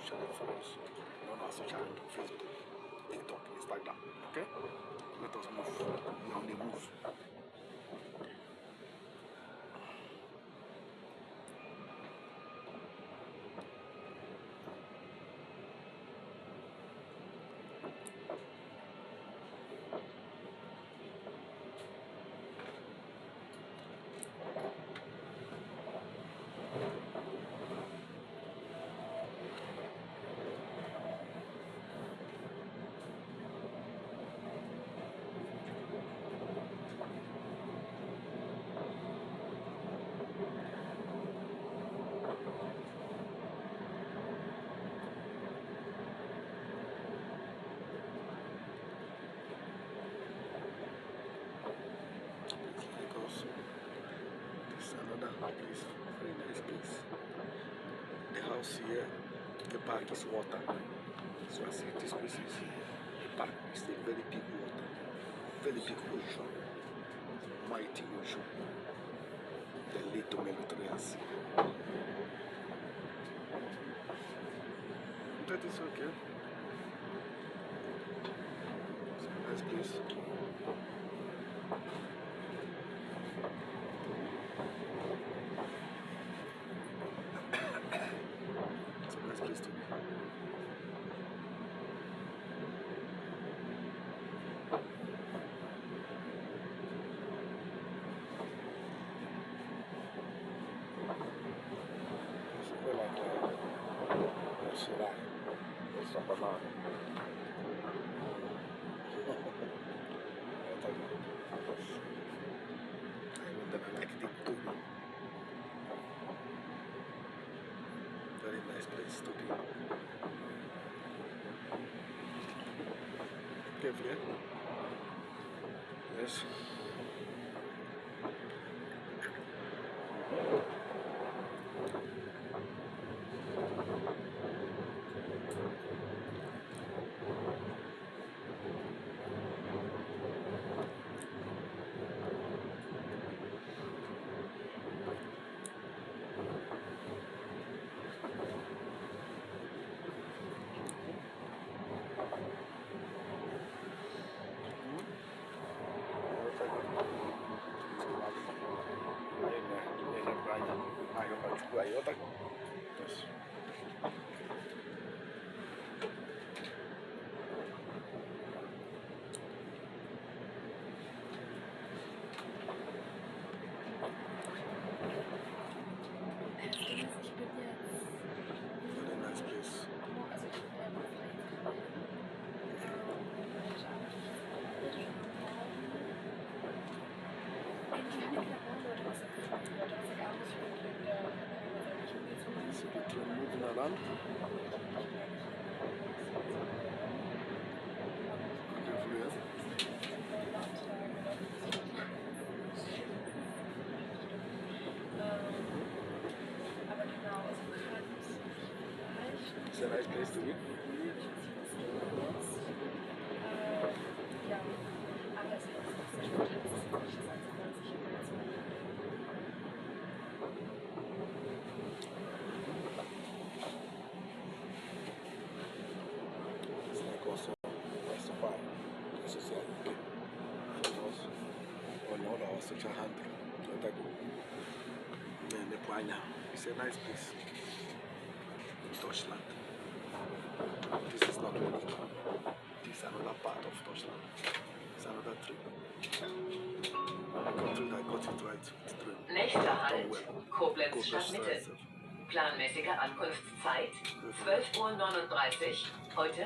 social networks, on our social handle, Facebook, TikTok, Instagram. Okay? Let us move. We are on the move. Place, very nice place. The house here, the park is water. So I see this place is the park is a very big water, very big ocean, mighty ocean. The little Mediterranean Sea. That is okay. It's a nice place. Place to be. Very nice place to be. Carefully. Yes. Around. It's a nice place to be. Such a hand. It's a nice place. Deutschland. This is not Monica. This is another part of Deutschland. It's another trip. Country that got it right with train. Nächster Halt, Koblenz Stadtmitte. Planmäßige Ankunftszeit 12:39 Uhr, heute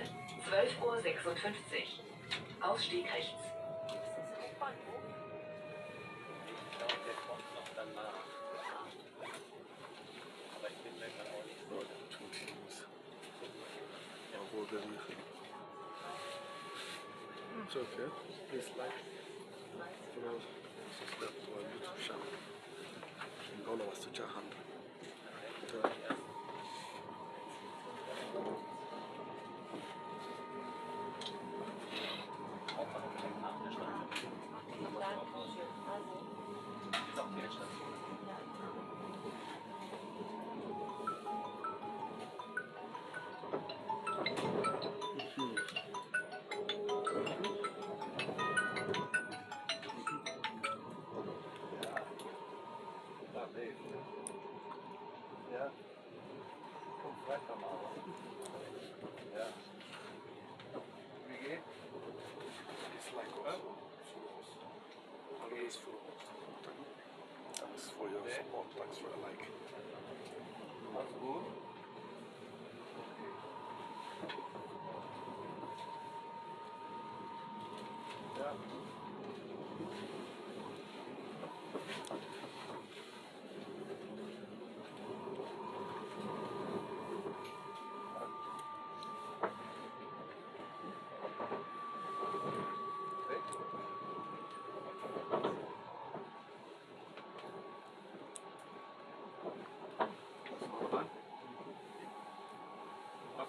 12:56 Uhr. Ausstieg rechts. It's okay. Please like, follow, subscribe to our YouTube channel. And all our social handle. Thanks for your support. Thanks for your like. That's good. Yeah.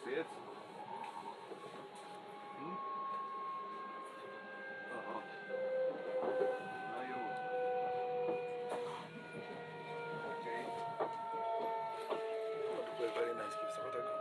Was jetzt? Hm? Aha. Na gut. Okay. Very nice gift. What I go?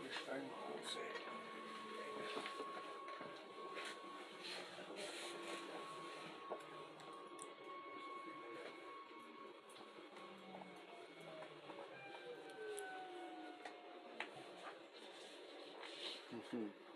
This time. Mm-hmm.